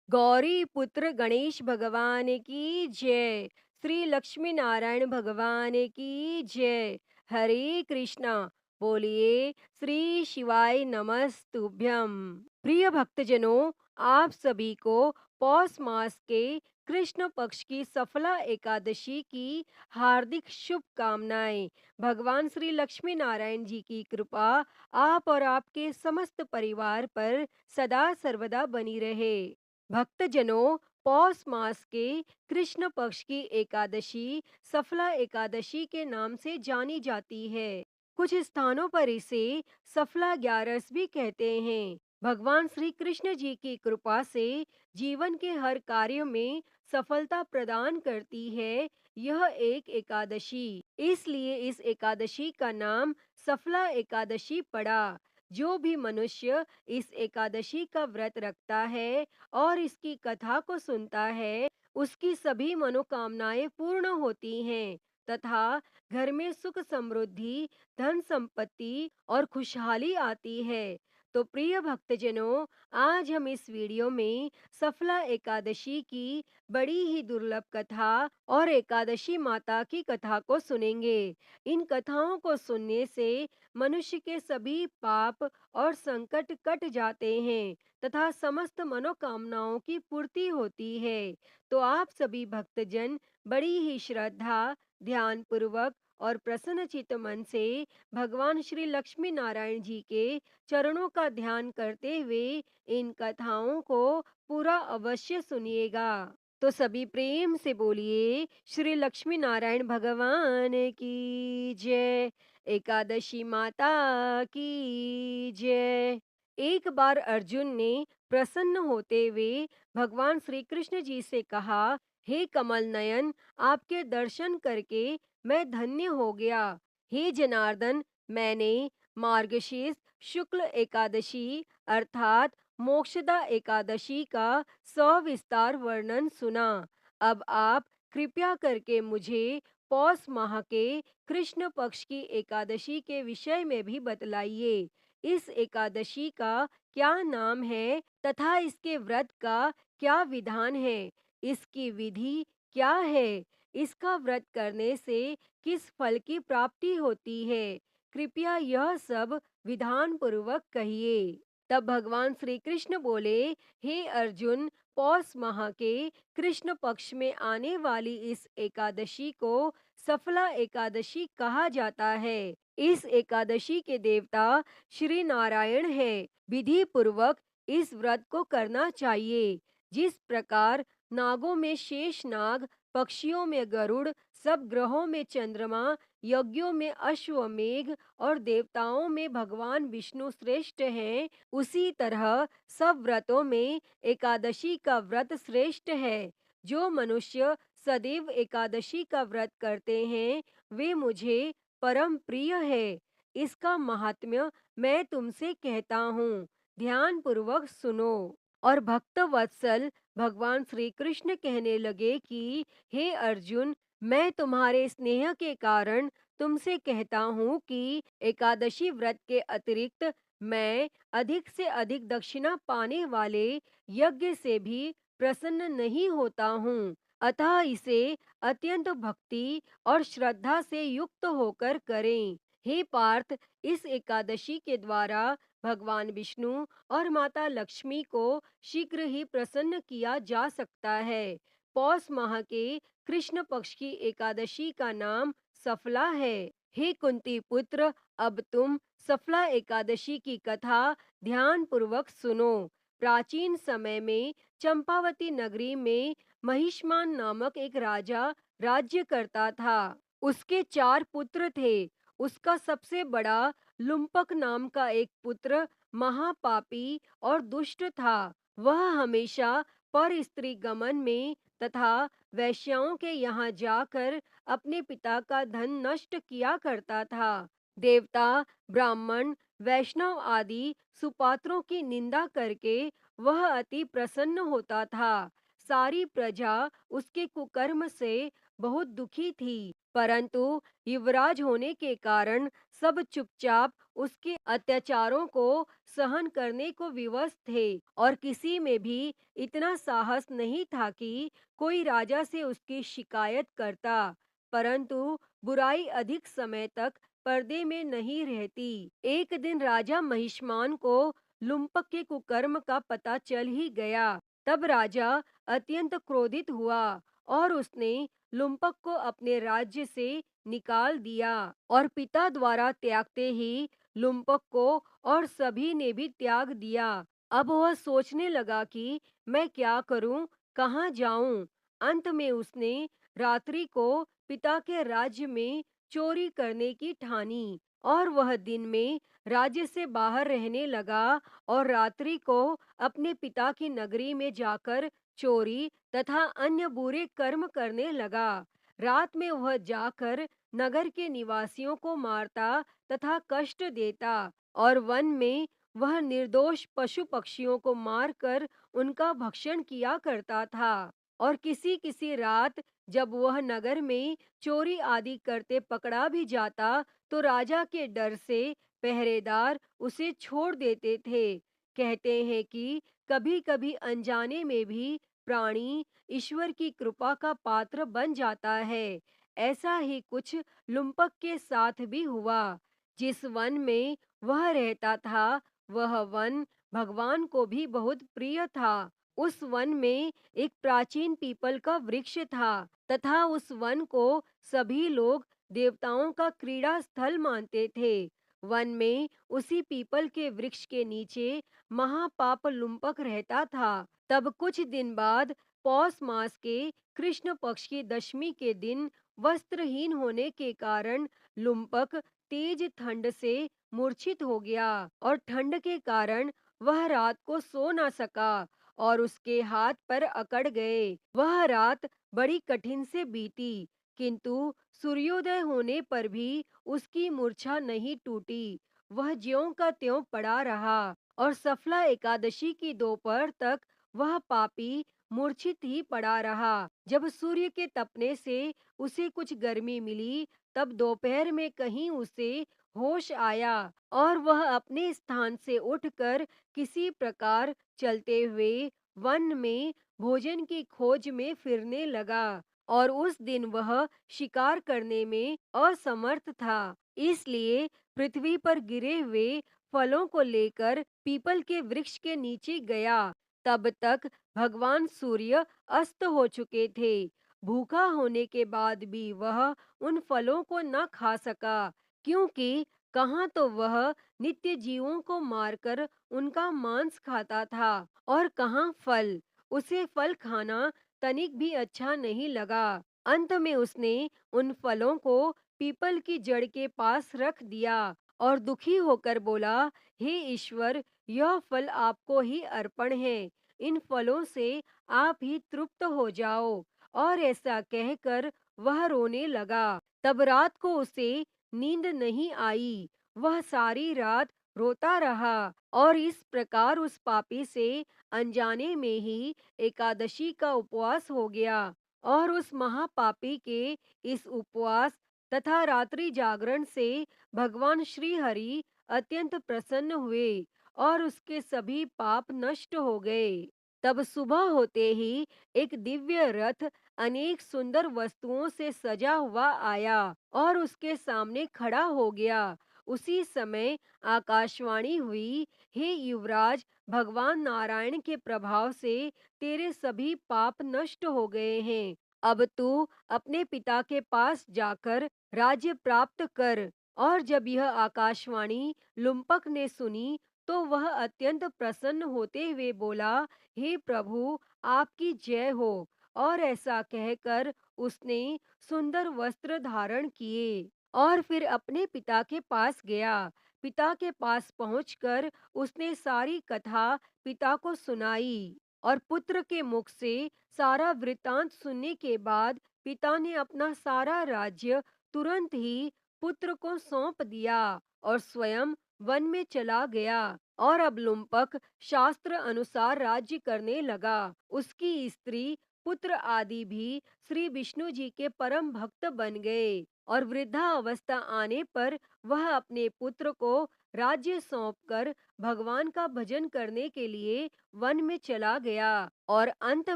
गौरी पुत्र गणेश भगवान की जय। श्री लक्ष्मी नारायण भगवान की जय। हरे कृष्णा। बोलिए श्री शिवाय नमस्तुभ्यम। प्रिय भक्तजनों, आप सभी को पौष मास के कृष्ण पक्ष की सफला एकादशी की हार्दिक शुभकामनाएं। भगवान श्री लक्ष्मी नारायण जी की कृपा आप और आपके समस्त परिवार पर सदा सर्वदा बनी रहे। भक्तजनों, पौष मास के कृष्ण पक्ष की एकादशी सफला एकादशी के नाम से जानी जाती है। कुछ स्थानों पर इसे सफला ग्यारस भी कहते हैं। भगवान श्री कृष्ण जी की कृपा से जीवन के हर कार्य में सफलता प्रदान करती है यह एक एकादशी। इसलिए इस एकादशी का नाम सफला एकादशी पड़ा। जो भी मनुष्य इस एकादशी का व्रत रखता है और इसकी कथा को सुनता है, उसकी सभी मनोकामनाएं पूर्ण होती हैं तथा घर में सुख समृद्धि, धन संपत्ति और खुशहाली आती है। तो प्रिय भक्तजनों, आज हम इस वीडियो में सफला एकादशी की बड़ी ही दुर्लभ कथा और एकादशी माता की कथा को सुनेंगे। इन कथाओं को सुनने से मनुष्य के सभी पाप और संकट कट जाते हैं तथा समस्त मनोकामनाओं की पूर्ति होती है। तो आप सभी भक्तजन बड़ी ही श्रद्धा, ध्यान पूर्वक और प्रसन्न चित्त मन से भगवान श्री लक्ष्मी नारायण जी के चरणों का ध्यान करते हुए इन कथाओं को पूरा अवश्य सुनिएगा। तो सभी प्रेम से बोलिए श्री लक्ष्मी नारायण भगवान की जय। एकादशी माता की जय। एक बार अर्जुन ने प्रसन्न होते हुए भगवान श्री कृष्ण जी से कहा, हे कमल नयन, आपके दर्शन करके मैं धन्य हो गया। हे जनार्दन, मैंने मार्गशीर्ष शुक्ल एकादशी अर्थात मोक्षदा एकादशी का सविस्तार वर्णन सुना। अब आप कृपया करके मुझे पौष माह के कृष्ण पक्ष की एकादशी के विषय में भी बतलाइए। इस एकादशी का क्या नाम है तथा इसके व्रत का क्या विधान है? इसकी विधि क्या है? इसका व्रत करने से किस फल की प्राप्ति होती है? कृपया यह सब विधान पूर्वक कहिए। तब भगवान श्री कृष्ण बोले, हे अर्जुन, पौष माह के कृष्ण पक्ष में आने वाली इस एकादशी को सफला एकादशी कहा जाता है। इस एकादशी के देवता श्री नारायण है। विधि पूर्वक इस व्रत को करना चाहिए। जिस प्रकार नागों में शेष नाग, पक्षियों में गरुड़, सब ग्रहों में चंद्रमा, यज्ञों में अश्वमेघ और देवताओं में भगवान विष्णु श्रेष्ठ हैं, उसी तरह सब व्रतों में एकादशी का व्रत श्रेष्ठ है। जो मनुष्य सदैव एकादशी का व्रत करते हैं, वे मुझे परम प्रिय है। इसका महात्म्य मैं तुमसे कहता हूँ, ध्यान पूर्वक सुनो। और भक्त वत्सल भगवान श्री कृष्ण कहने लगे कि हे अर्जुन, मैं तुम्हारे स्नेह के कारण तुमसे कहता हूँ कि एकादशी व्रत के अतिरिक्त मैं अधिक से अधिक दक्षिणा पाने वाले यज्ञ से भी प्रसन्न नहीं होता हूँ। अतः इसे अत्यंत भक्ति और श्रद्धा से युक्त होकर करें। हे पार्थ, इस एकादशी के द्वारा भगवान विष्णु और माता लक्ष्मी को शीघ्र ही प्रसन्न किया जा सकता है। पौष माह के कृष्ण पक्ष की एकादशी का नाम सफला है। हे कुंती पुत्र, अब तुम सफला एकादशी की कथा ध्यान पूर्वक सुनो। प्राचीन समय में चंपावती नगरी में महिष्मान नामक एक राजा राज्य करता था। उसके 4 पुत्र थे। उसका सबसे बड़ा लुम्पक नाम का एक पुत्र महापापी और दुष्ट था। वह हमेशा पर स्त्री गमन में तथा वैश्याओं के यहाँ जाकर अपने पिता का धन नष्ट किया करता था। देवता, ब्राह्मण, वैष्णव आदि सुपात्रों की निंदा करके वह अति प्रसन्न होता था। सारी प्रजा उसके कुकर्म से बहुत दुखी थी, परंतु युवराज होने के कारण सब चुपचाप उसके अत्याचारों को सहन करने को विवश थे और किसी में भी इतना साहस नहीं था कि कोई राजा से उसकी शिकायत करता। परंतु बुराई अधिक समय तक पर्दे में नहीं रहती। एक दिन राजा महिष्मान को लुम्पक के कुकर्म का पता चल ही गया। तब राजा अत्यंत क्रोधित हुआ और उसने लुम्पक को अपने राज्य से निकाल दिया और पिता द्वारा त्यागते ही लुम्पक को और सभी ने भी त्याग दिया। अब वह सोचने लगा कि मैं क्या करूं, कहाँ जाऊं। अंत में उसने रात्रि को पिता के राज्य में चोरी करने की ठानी और वह दिन में राज्य से बाहर रहने लगा और रात्रि को अपने पिता की नगरी में जाकर चोरी तथा अन्य बुरे कर्म करने लगा। रात में वह जाकर नगर के निवासियों को मारता तथा कष्ट देता और वन में वह निर्दोष पशु पक्षियों को मारकर उनका भक्षण किया करता था। और किसी किसी रात जब वह नगर में चोरी आदि करते पकड़ा भी जाता तो राजा के डर से पहरेदार उसे छोड़ देते थे। कहते हैं कि कभी कभी अनजाने में भी प्राणी ईश्वर की कृपा का पात्र बन जाता है। ऐसा ही कुछ लुम्पक के साथ भी हुआ। जिस वन में वह रहता था वह वन भगवान को भी बहुत प्रिय था। उस वन में एक प्राचीन पीपल का वृक्ष था तथा उस वन को सभी लोग देवताओं का क्रीड़ा स्थल मानते थे। वन में उसी पीपल के वृक्ष के नीचे महापाप लुम्पक रहता था। तब कुछ दिन बाद पौष मास के कृष्ण पक्ष की दशमी के दिन वस्त्रहीन होने के कारण लुम्पक तेज ठंड से मूर्छित हो गया और ठंड के कारण वह रात को सो न सका और उसके हाथ पर अकड़ गए। वह रात बड़ी कठिन से बीती किंतु सूर्योदय होने पर भी उसकी मूर्छा नहीं टूटी। वह ज्यों का त्यों पड़ा रहा और सफला एकादशी की दोपहर तक वह पापी मूर्छित ही पड़ा रहा। जब सूर्य के तपने से उसे कुछ गर्मी मिली तब दोपहर में कहीं उसे होश आया और वह अपने स्थान से उठकर किसी प्रकार चलते हुए वन में भोजन की खोज में फिरने लगा और उस दिन वह शिकार करने में असमर्थ था। इसलिए पृथ्वी पर गिरे हुए फलों को लेकर पीपल के वृक्ष के नीचे गया। तब तक भगवान सूर्य अस्त हो चुके थे। भूखा होने के बाद भी वह उन फलों को न खा सका क्योंकि कहाँ तो वह नित्य जीवों को मारकर उनका मांस खाता था और कहाँ फल। उसे फल खाना तनिक भी अच्छा नहीं लगा। अंत में उसने उन फलों को पीपल की जड़ के पास रख दिया और दुखी होकर बोला, हे ईश्वर, यह फल आपको ही अर्पण है। इन फलों से आप ही तृप्त हो जाओ। और ऐसा कहकर वह रोने लगा। तब रात को उसे नींद नहीं आई। वह सारी रात रोता रहा और इस प्रकार उस पापी से अनजाने में ही एकादशी का उपवास हो गया। और उस महापापी के इस उपवास तथा रात्रि जागरण से भगवान श्री हरि अत्यंत प्रसन्न हुए और उसके सभी पाप नष्ट हो गए। तब सुबह होते ही एक दिव्य रथ अनेक सुंदर वस्तुओं से सजा हुआ आया और उसके सामने खड़ा हो गया। उसी समय आकाशवाणी हुई, हे युवराज, भगवान नारायण के प्रभाव से तेरे सभी पाप नष्ट हो गए हैं। अब तू अपने पिता के पास जाकर राज्य प्राप्त कर। और जब यह आकाशवाणी लुम्पक ने सुनी तो वह अत्यंत प्रसन्न होते हुए बोला, हे प्रभु, आपकी जय हो। और ऐसा कहकर उसने सुंदर वस्त्र धारण किए और फिर अपने पिता के पास गया। पिता के पास पहुंचकर उसने सारी कथा पिता को सुनाई और पुत्र के मुख से सारा वृतांत सुनने के बाद पिता ने अपना सारा राज्य तुरंत ही पुत्र को सौंप दिया और स्वयं वन में चला गया। और अब लुम्पक शास्त्र अनुसार राज्य करने लगा। उसकी स्त्री पुत्र आदि भी श्री विष्णु जी के परम भक्त बन गए और वृद्धावस्था आने पर वह अपने पुत्र को राज्य सौंपकर भगवान का भजन करने के लिए वन में चला गया और अंत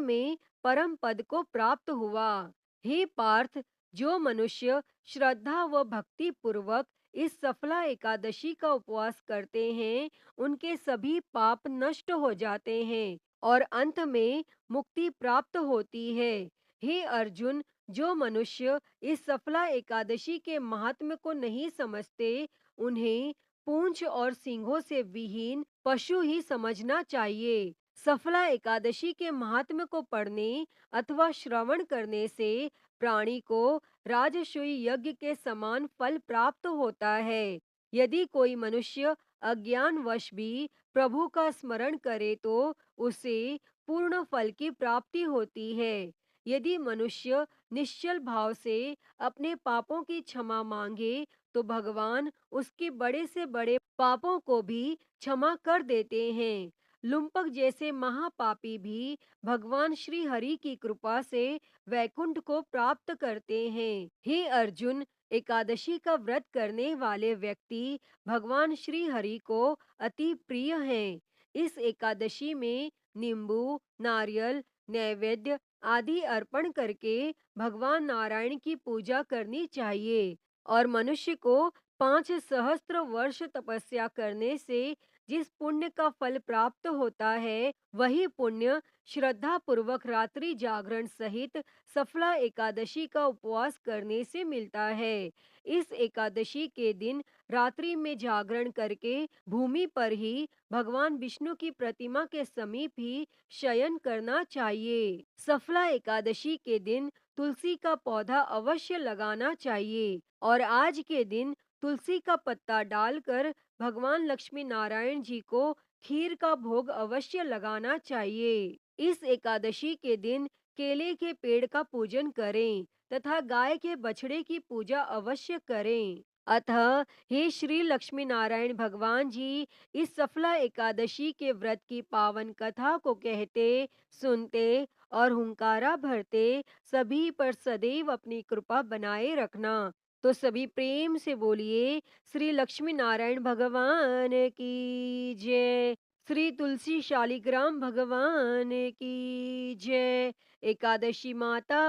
में परम पद को प्राप्त हुआ। हे पार्थ, जो मनुष्य श्रद्धा व भक्ति पूर्वक इस सफला एकादशी का उपवास करते हैं, उनके सभी पाप नष्ट हो जाते हैं और अंत में मुक्ति प्राप्त होती है। हे अर्जुन, जो मनुष्य इस सफला एकादशी के महात्म्य को नहीं समझते, उन्हें पूंछ और सींगों से विहीन पशु ही समझना चाहिए। सफला एकादशी के महात्म्य को पढ़ने अथवा श्रवण करने से प्राणी को राजसूय यज्ञ के समान फल प्राप्त होता है। यदि कोई मनुष्य अज्ञानवश भी प्रभु का स्मरण करे तो उसे पूर्ण फल की प्राप्ति होती है। यदि मनुष्य निश्चल भाव से अपने पापों की क्षमा मांगे तो भगवान उसके बड़े से बड़े पापों को भी क्षमा कर देते हैं। लुम्पक जैसे महापापी भी भगवान श्री हरि की कृपा से वैकुंठ को प्राप्त करते हैं। हे अर्जुन, एकादशी का व्रत करने वाले व्यक्ति भगवान श्री हरि को अति प्रिय हैं। इस एकादशी में नींबू, नारियल, नैवेद्य आदि अर्पण करके भगवान नारायण की पूजा करनी चाहिए और मनुष्य को 5 सहस्त्र वर्ष तपस्या करने से जिस पुण्य का फल प्राप्त होता है, वही पुण्य श्रद्धा पूर्वक रात्रि जागरण सहित सफला एकादशी का उपवास करने से मिलता है। इस एकादशी के दिन रात्रि में जागरण करके भूमि पर ही भगवान विष्णु की प्रतिमा के समीप ही शयन करना चाहिए। सफला एकादशी के दिन तुलसी का पौधा अवश्य लगाना चाहिए और आज के दिन तुलसी का पत्ता डालकर भगवान लक्ष्मी नारायण जी को खीर का भोग अवश्य लगाना चाहिए। इस एकादशी के दिन केले के पेड़ का पूजन करें तथा गाय के बछड़े की पूजा अवश्य करें। अतः हे श्री लक्ष्मी नारायण भगवान जी, इस सफला एकादशी के व्रत की पावन कथा को कहते, सुनते और हुंकारा भरते सभी पर सदैव अपनी कृपा बनाए रखना। तो सभी प्रेम से बोलिए, श्री लक्ष्मी नारायण भगवान की जय, श्री तुलसी शालिग्राम भगवान की जय, एकादशी माता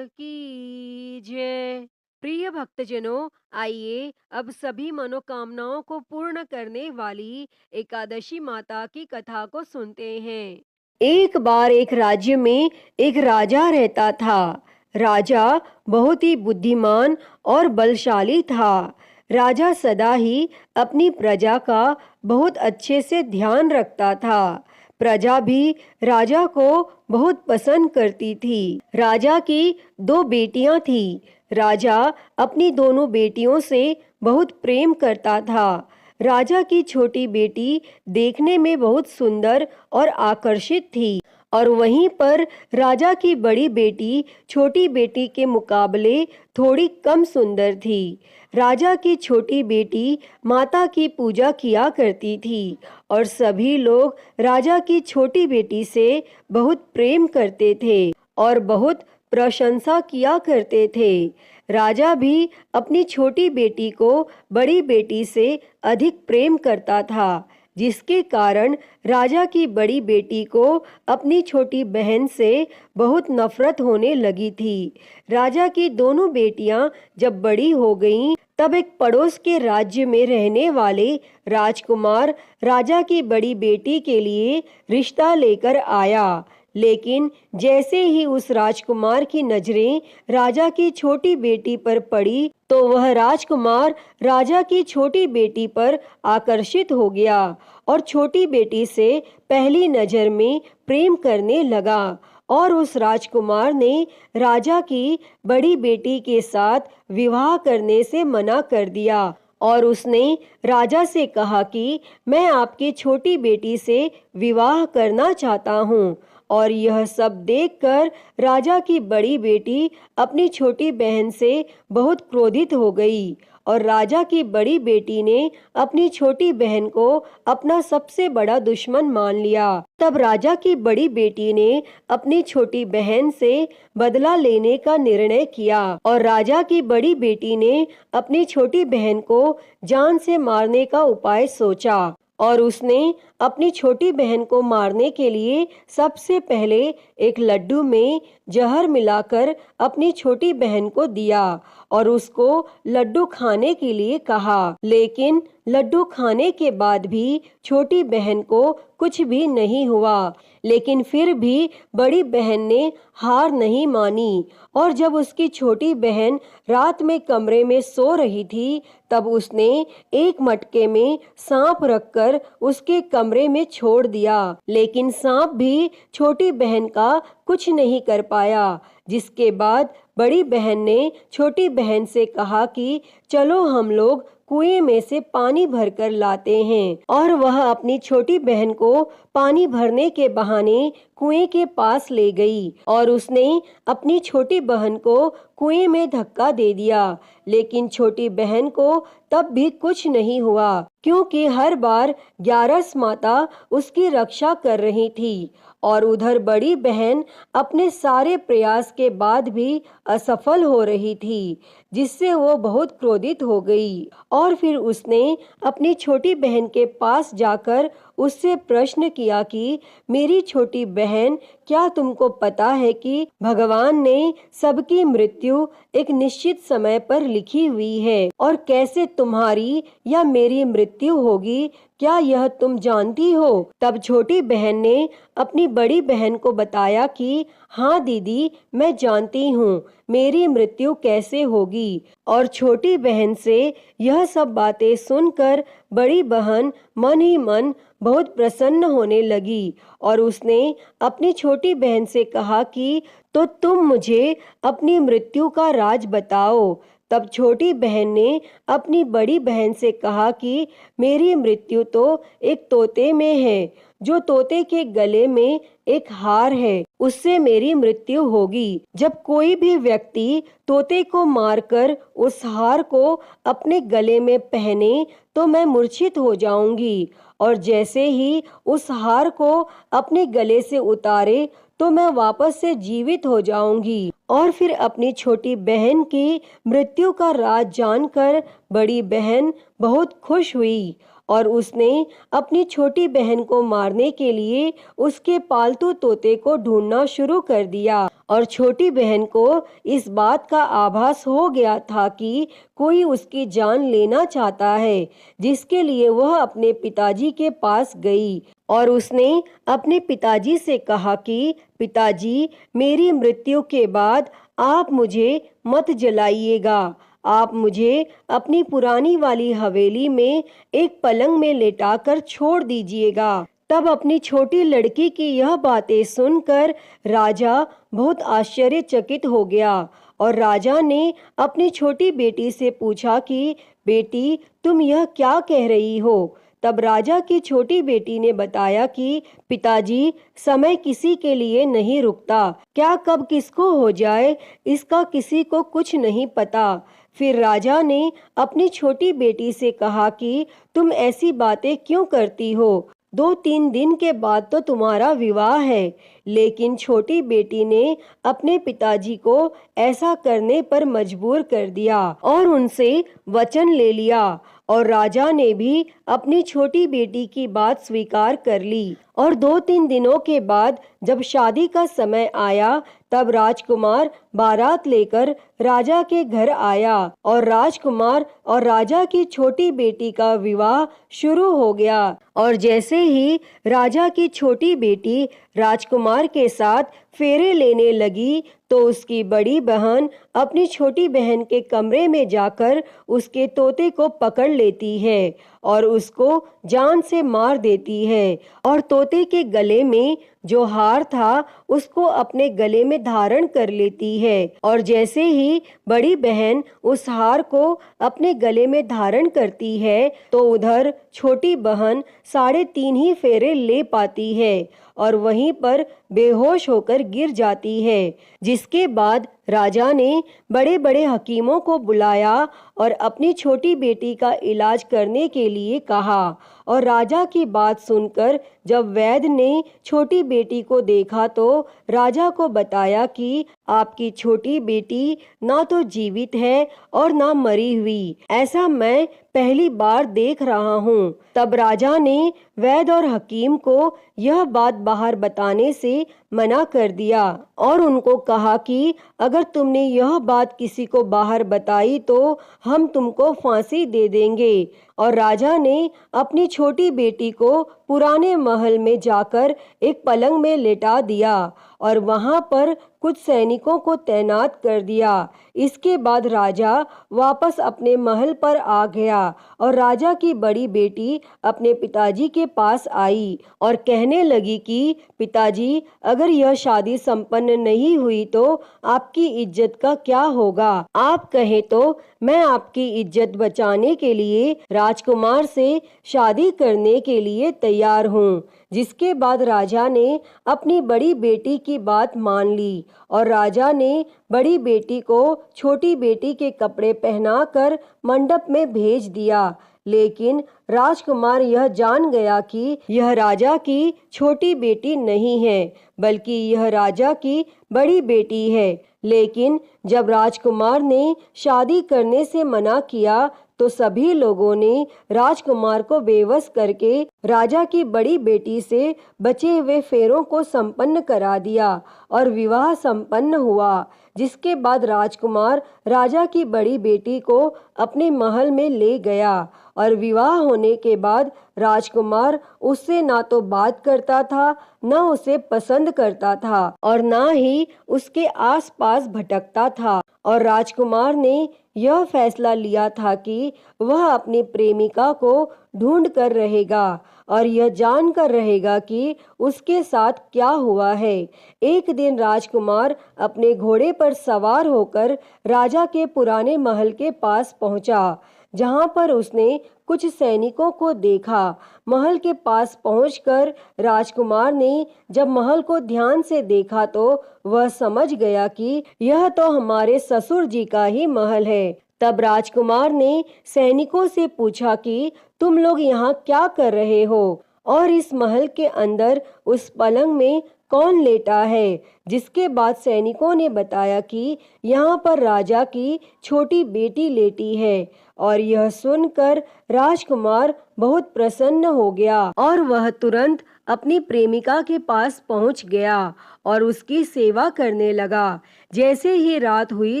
की जय। प्रिय भक्तजनों, आइए अब सभी मनोकामनाओं को पूर्ण करने वाली एकादशी माता की कथा को सुनते हैं। एक बार एक राज्य में एक राजा रहता था। राजा बहुत ही बुद्धिमान और बलशाली था। राजा सदा ही अपनी प्रजा का बहुत अच्छे से ध्यान रखता था। प्रजा भी राजा को बहुत पसंद करती थी। राजा की 2 बेटियां थी। राजा अपनी दोनों बेटियों से बहुत प्रेम करता था। राजा की छोटी बेटी देखने में बहुत सुंदर और आकर्षित थी और वहीं पर राजा की बड़ी बेटी छोटी बेटी के मुकाबले थोड़ी कम सुंदर थी। राजा की छोटी बेटी माता की पूजा किया करती थी और सभी लोग राजा की छोटी बेटी से बहुत प्रेम करते थे और बहुत प्रशंसा किया करते थे। राजा भी अपनी छोटी बेटी को बड़ी बेटी से अधिक प्रेम करता था, जिसके कारण राजा की बड़ी बेटी को अपनी छोटी बहन से बहुत नफरत होने लगी थी। राजा की दोनों बेटियां जब बड़ी हो गईं, तब एक पड़ोस के राज्य में रहने वाले राजकुमार राजा की बड़ी बेटी के लिए रिश्ता लेकर आया। लेकिन जैसे ही उस राजकुमार की नजरें राजा की छोटी बेटी पर पड़ी, तो वह राजकुमार राजा की छोटी बेटी पर आकर्षित हो गया और छोटी बेटी से पहली नजर में प्रेम करने लगा। और उस राजकुमार ने राजा की बड़ी बेटी के साथ विवाह करने से मना कर दिया और उसने राजा से कहा कि मैं आपकी छोटी बेटी से विवाह करना चाहता हूँ और यह सब देखकर राजा की बड़ी बेटी अपनी छोटी बहन से बहुत क्रोधित हो गई और राजा की बड़ी बेटी ने अपनी छोटी बहन को अपना सबसे बड़ा दुश्मन मान लिया। तब राजा की बड़ी बेटी ने अपनी छोटी बहन से बदला लेने का निर्णय किया और राजा की बड़ी बेटी ने अपनी छोटी बहन को जान से मारने का उपाय सोचा और उसने अपनी छोटी बहन को मारने के लिए सबसे पहले एक लड्डू में जहर मिलाकर अपनी छोटी बहन को दिया और उसको लड्डू खाने के लिए कहा। लेकिन लड्डू खाने के बाद भी छोटी बहन को कुछ भी नहीं हुआ, लेकिन फिर भी बड़ी बहन ने हार नहीं मानी और जब उसकी छोटी बहन रात में कमरे में सो रही थी तब उसने एक मटके में सांप रखकर उसके कमरे में छोड़ दिया, लेकिन सांप भी छोटी बहन का कुछ नहीं कर पाया। जिसके बाद बड़ी बहन ने छोटी बहन से कहा कि चलो हम लोग कुएं में से पानी भरकर लाते हैं और वह अपनी छोटी बहन को पानी भरने के बहाने कुएं के पास ले गई और उसने अपनी छोटी बहन को कुएं में धक्का दे दिया, लेकिन छोटी बहन को तब भी कुछ नहीं हुआ क्योंकि हर बार ग्यारस माता उसकी रक्षा कर रही थी और उधर बड़ी बहन अपने सारे प्रयास के बाद भी असफल हो रही थी, जिससे वो बहुत क्रोधित हो गई और फिर उसने अपनी छोटी बहन के पास जाकर उससे प्रश्न किया कि मेरी छोटी बहन, क्या तुमको पता है कि भगवान ने सबकी मृत्यु एक निश्चित समय पर लिखी हुई है और कैसे तुम्हारी या मेरी मृत्यु होगी, क्या यह तुम जानती हो? तब छोटी बहन ने अपनी बड़ी बहन को बताया कि हाँ दीदी, मैं जानती हूँ मेरी मृत्यु कैसे होगी। और छोटी बहन से यह सब बातें सुनकर बड़ी बहन मन ही मन बहुत प्रसन्न होने लगी और उसने अपनी छोटी बहन से कहा कि तो तुम मुझे अपनी मृत्यु का राज बताओ। तब छोटी बहन ने अपनी बड़ी बहन से कहा कि मेरी मृत्यु तो एक तोते में है, जो तोते के गले में एक हार है, उससे मेरी मृत्यु होगी। जब कोई भी व्यक्ति तोते को मारकर उस हार को अपने गले में पहने तो मैं मूर्छित हो जाऊंगी और जैसे ही उस हार को अपने गले से उतारे तो मैं वापस से जीवित हो जाऊंगी। और फिर अपनी छोटी बहन की मृत्यु का राज जानकर बड़ी बहन बहुत खुश हुई और उसने अपनी छोटी बहन को मारने के लिए उसके पालतू तोते को ढूंढना शुरू कर दिया और छोटी बहन को इस बात का आभास हो गया था कि कोई उसकी जान लेना चाहता है, जिसके लिए वह अपने पिताजी के पास गई और उसने अपने पिताजी से कहा कि पिताजी, मेरी मृत्यु के बाद आप मुझे मत जलाइएगा, आप मुझे अपनी पुरानी वाली हवेली में एक पलंग में लेटाकर छोड़ दीजिएगा। तब अपनी छोटी लड़की की यह बातें सुनकर राजा बहुत आश्चर्यचकित हो गया और राजा ने अपनी छोटी बेटी से पूछा कि बेटी, तुम यह क्या कह रही हो? तब राजा की छोटी बेटी ने बताया कि पिताजी, समय किसी के लिए नहीं रुकता, क्या कब किसको हो जाए इसका किसी को कुछ नहीं पता। फिर राजा ने अपनी छोटी बेटी से कहा कि तुम ऐसी बातें क्यों करती हो? 2-3 दिन के बाद तो तुम्हारा विवाह है। लेकिन छोटी बेटी ने अपने पिताजी को ऐसा करने पर मजबूर कर दिया और उनसे वचन ले लिया और राजा ने भी अपनी छोटी बेटी की बात स्वीकार कर ली। और 2-3 दिनों के बाद जब शादी का समय आया तब राजकुमार बारात लेकर राजा के घर आया और राजकुमार और राजा की छोटी बेटी का विवाह शुरू हो गया। और जैसे ही राजा की छोटी बेटी राजकुमार के साथ फेरे लेने लगी तो उसकी बड़ी बहन अपनी छोटी बहन के कमरे में जाकर उसके तोते को पकड़ लेती है और उसको जान से मार देती है और तोते के गले में जो हार था उसको अपने गले में धारण कर लेती है। और जैसे ही बड़ी बहन उस हार को अपने गले में धारण करती है तो उधर छोटी बहन 3.5 ही फेरे ले पाती है और वहीं पर बेहोश होकर गिर जाती है। जिसके बाद राजा ने बड़े बड़े हकीमों को बुलाया और अपनी छोटी बेटी का इलाज करने के लिए कहा। और राजा की बात सुनकर जब वैद्य ने छोटी बेटी को देखा तो राजा को बताया कि आपकी छोटी बेटी ना तो जीवित है और ना मरी हुई, ऐसा मैं पहली बार देख रहा हूँ। तब राजा ने वैद्य और हकीम को यह बात बाहर बताने से मना कर दिया और उनको कहा कि अगर तुमने यह बात किसी को बाहर बताई तो हम तुमको फांसी दे देंगे। और राजा ने अपनी छोटी बेटी को पुराने महल में जाकर एक पलंग में लेटा दिया और वहां पर कुछ सैनिकों को तैनात कर दिया। इसके बाद राजा वापस अपने महल पर आ गया और राजा की बड़ी बेटी अपने पिताजी के पास आई और कहने लगी कि पिताजी, अगर यह शादी संपन्न नहीं हुई तो आपकी इज्जत का क्या होगा? आप कहें तो मैं आपकी इज्जत बचाने के लिए राजकुमार से शादी करने के लिए तैयार हूँ। जिसके बाद राजा ने अपनी बड़ी बेटी की बात मान ली और राजा ने बड़ी बेटी को छोटी बेटी के कपड़े पहनाकर मंडप में भेज दिया। लेकिन राजकुमार यह जान गया कि यह राजा की छोटी बेटी नहीं है बल्कि यह राजा की बड़ी बेटी है। लेकिन जब राजकुमार ने शादी करने से मना किया तो सभी लोगों ने राजकुमार को बेवश करके राजा की बड़ी बेटी से बचे हुए फेरों को संपन्न करा दिया और विवाह संपन्न हुआ। जिसके बाद राजकुमार राजा की बड़ी बेटी को अपने महल में ले गया और विवाह होने के बाद राजकुमार उससे ना तो बात करता था, ना उसे पसंद करता था और ना ही उसके आसपास भटकता था। और राजकुमार ने यह फैसला लिया था कि वह अपनी प्रेमिका को ढूंढ कर रहेगा और यह जानकर रहेगा कि उसके साथ क्या हुआ है। एक दिन राजकुमार अपने घोड़े पर सवार होकर राजा के पुराने महल के पास पहुंचा, जहां पर उसने कुछ सैनिकों को देखा। महल के पास पहुंचकर राजकुमार ने जब महल को ध्यान से देखा तो वह समझ गया कि यह तो हमारे ससुर जी का ही महल है। तब राजकुमार ने सैनिकों से पूछा कि तुम लोग यहाँ क्या कर रहे हो और इस महल के अंदर उस पलंग में कौन लेटा है? जिसके बाद सैनिकों ने बताया कि यहाँ पर राजा की छोटी बेटी लेटी है। और यह सुनकर राजकुमार बहुत प्रसन्न हो गया और वह तुरंत अपनी प्रेमिका के पास पहुंच गया और उसकी सेवा करने लगा। जैसे ही रात हुई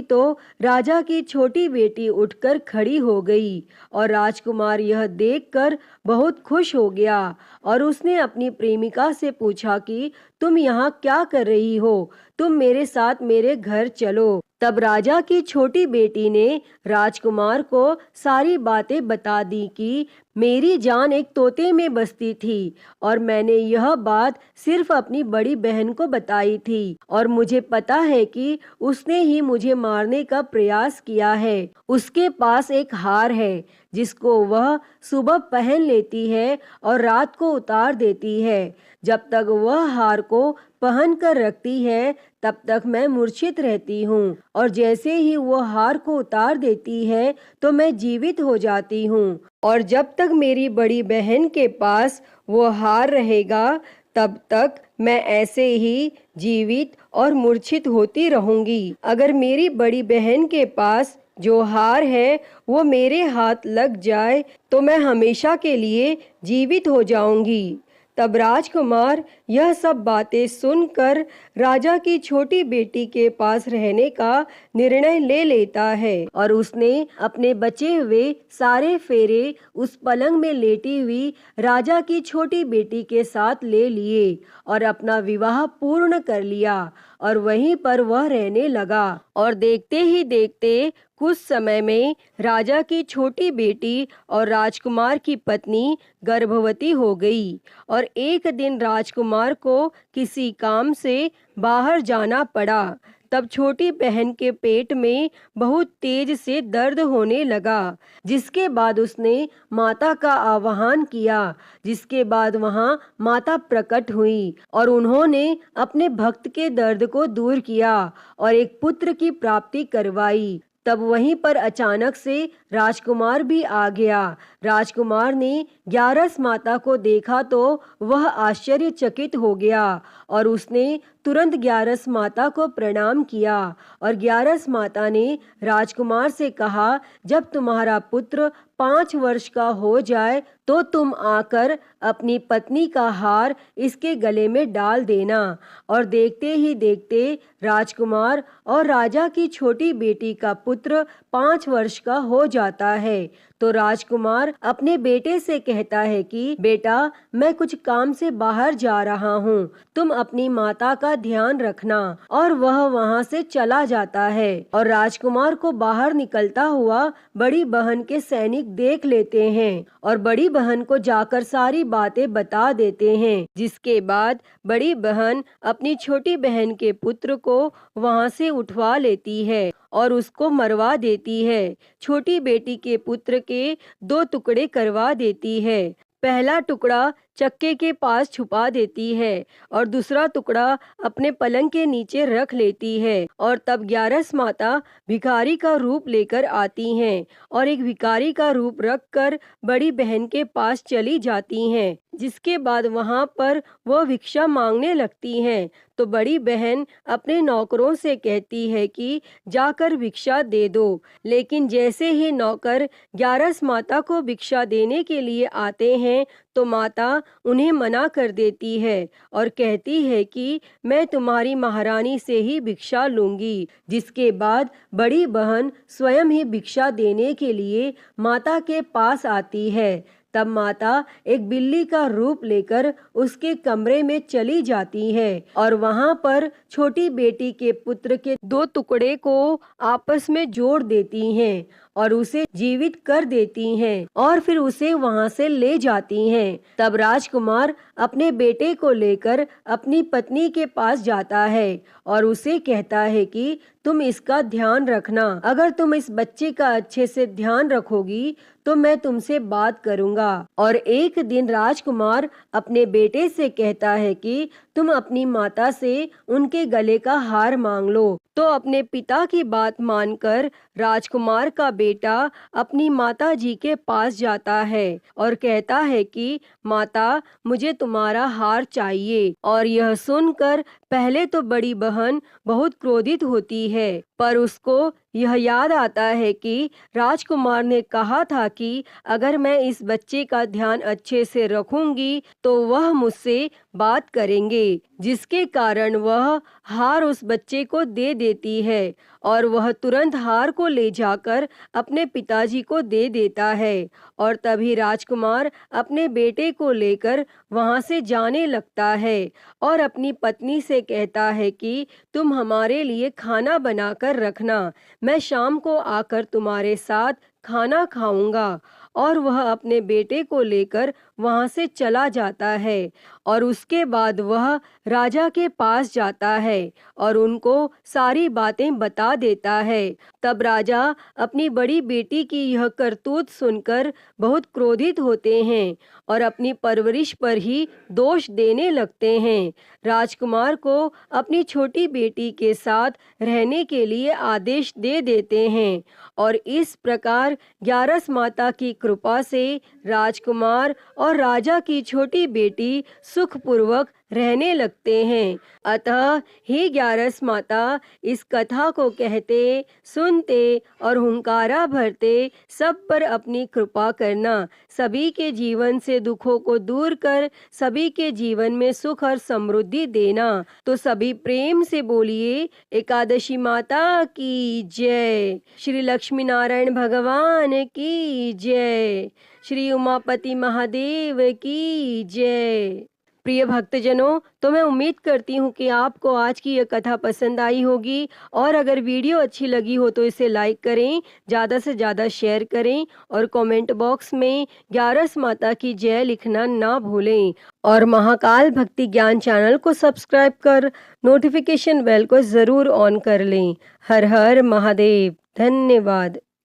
तो राजा की छोटी बेटी उठकर खड़ी हो गई और राजकुमार यह देखकर बहुत खुश हो गया और उसने अपनी प्रेमिका से पूछा कि तुम यहाँ क्या कर रही हो? तुम मेरे साथ मेरे घर चलो। तब राजा की छोटी बेटी ने राजकुमार को सारी बातें बता दी कि मेरी जान एक तोते में बसती थी और मैंने यह बात सिर्फ अपनी बड़ी बहन को बताई थी और मुझे पता है कि उसने ही मुझे मारने का प्रयास किया है। उसके पास एक हार है जिसको वह सुबह पहन लेती है और रात को उतार देती है। जब तक वह हार को पहन कर रखती है तब तक मैं मूर्छित रहती हूँ और जैसे ही वो हार को उतार देती है तो मैं जीवित हो जाती हूँ और जब तक मेरी बड़ी बहन के पास वो हार रहेगा तब तक मैं ऐसे ही जीवित और मूर्छित होती रहूंगी। अगर मेरी बड़ी बहन के पास जो हार है वो मेरे हाथ लग जाए तो मैं हमेशा के लिए जीवित हो जाऊंगी। तब राजकुमार यह सब बातें सुनकर राजा की छोटी बेटी के पास रहने का निर्णय ले लेता है और उसने अपने बचे हुए सारे फेरे उस पलंग में लेटी हुई राजा की छोटी बेटी के साथ ले लिए और अपना विवाह पूर्ण कर लिया और वहीं पर वह रहने लगा। और देखते ही देखते कुछ समय में राजा की छोटी बेटी और राजकुमार की पत्नी गर्भवती हो गई और एक दिन राजकुमार को किसी काम से बाहर जाना पड़ा। तब छोटी बहन के पेट में बहुत तेज से दर्द होने लगा, जिसके बाद उसने माता का आह्वान किया, जिसके बाद वहां माता प्रकट हुई और उन्होंने अपने भक्त के दर्द को दूर किया और एक पुत्र की प्राप्ति करवाई। तब वहीं पर अचानक से राजकुमार भी आ गया। राजकुमार ने ग्यारस माता को देखा तो वह आश्चर्यचकित हो गया और उसने तुरंत ग्यारस माता को प्रणाम किया और ग्यारस माता ने राजकुमार से कहा, जब तुम्हारा पुत्र 5 वर्ष का हो जाए तो तुम आकर अपनी पत्नी का हार इसके गले में डाल देना। और देखते ही देखते राजकुमार और राजा की छोटी बेटी का पुत्र 5 वर्ष का हो जाता है। तो राजकुमार अपने बेटे से कहता है कि बेटा, मैं कुछ काम से बाहर जा रहा हूँ, तुम अपनी माता का ध्यान रखना। और वह वहाँ से चला जाता है और राजकुमार को बाहर निकलता हुआ बड़ी बहन के सैनिक देख लेते हैं और बड़ी बहन को जाकर सारी बातें बता देते हैं, जिसके बाद बड़ी बहन अपनी छोटी बहन के पुत्र को वहाँ से उठवा लेती है और उसको मरवा देती है। छोटी बेटी के पुत्र के 2 टुकड़े करवा देती है। पहला टुकड़ा चक्के के पास छुपा देती है और दूसरा टुकड़ा अपने पलंग के नीचे रख लेती है। और तब ग्यारस माता भिखारी का रूप लेकर आती हैं और एक भिखारी का रूप रखकर बड़ी बहन के पास चली जाती हैं, जिसके बाद वहां पर वह भिक्षा मांगने लगती हैं। तो बड़ी बहन अपने नौकरों से कहती है कि जाकर भिक्षा दे दो, लेकिन जैसे ही नौकर ग्यारस माता को भिक्षा देने के लिए आते हैं तो माता उन्हें मना कर देती है और कहती है कि मैं तुम्हारी महारानी से ही भिक्षा लूंगी। जिसके बाद बड़ी बहन स्वयं ही भिक्षा देने के लिए माता के पास आती है। तब माता एक बिल्ली का रूप लेकर उसके कमरे में चली जाती है और वहां पर छोटी बेटी के पुत्र के 2 टुकड़े को आपस में जोड़ देती हैं और उसे जीवित कर देती हैं और फिर उसे वहां से ले जाती हैं। तब राजकुमार अपने बेटे को लेकर अपनी पत्नी के पास जाता है और उसे कहता है कि तुम इसका ध्यान रखना, अगर तुम इस बच्चे का अच्छे से ध्यान रखोगी तो मैं तुमसे बात करूंगा। और एक दिन राजकुमार अपने बेटे से कहता है कि तुम अपनी माता से उनके गले का हार मांग लो। तो अपने पिता की बात मानकर राजकुमार का बेटा अपनी माता जी के पास जाता है और कहता है कि माता, मुझे तुम्हारा हार चाहिए। और यह सुनकर पहले तो बड़ी बहन बहुत क्रोधित होती है, पर उसको यह याद आता है कि राजकुमार ने कहा था कि अगर मैं इस बच्चे का ध्यान अच्छे से रखूंगी तो वह मुझसे बात करेंगे, जिसके कारण वह हार उस बच्चे को दे देती है और वह तुरंत हार को ले जाकर अपने पिताजी को दे देता है। और तभी राजकुमार अपने बेटे को लेकर वहां से जाने लगता है और अपनी पत्नी से कहता है कि तुम हमारे लिए खाना बनाकर रखना, मैं शाम को आकर तुम्हारे साथ खाना खाऊंगा। और वह अपने बेटे को लेकर वहां से चला जाता है और उसके बाद वह राजा के पास जाता है और उनको सारी बातें बता देता है। तब राजा अपनी बड़ी बेटी की यह करतूत सुनकर बहुत क्रोधित होते हैं और अपनी परवरिश पर ही दोष देने लगते हैं। राजकुमार को अपनी छोटी बेटी के साथ रहने के लिए आदेश दे देते हैं और इस प्रकार ग्यारस माता की कृपा से राजकुमार और और राजा की छोटी बेटी सुखपूर्वक रहने लगते हैं। अतः हे ग्यारस माता, इस कथा को कहते, सुनते और हुंकारा भरते सब पर अपनी कृपा करना। सभी के जीवन से दुखों को दूर कर सभी के जीवन में सुख और समृद्धि देना। तो सभी प्रेम से बोलिए एकादशी माता की जय, श्री लक्ष्मी नारायण भगवान की जय, श्री उमापति महादेव की जय। प्रिय भक्तजनों, तो मैं उम्मीद करती हूँ कि आपको आज की यह कथा पसंद आई होगी, और अगर वीडियो अच्छी लगी हो तो इसे लाइक करें, ज़्यादा से ज़्यादा शेयर करें और कमेंट बॉक्स में ग्यारस माता की जय लिखना ना भूलें। और महाकाल भक्ति ज्ञान चैनल को सब्सक्राइब कर नोटिफिकेशन बेल को ज़रूर ऑन कर लें। हर हर महादेव। धन्यवाद।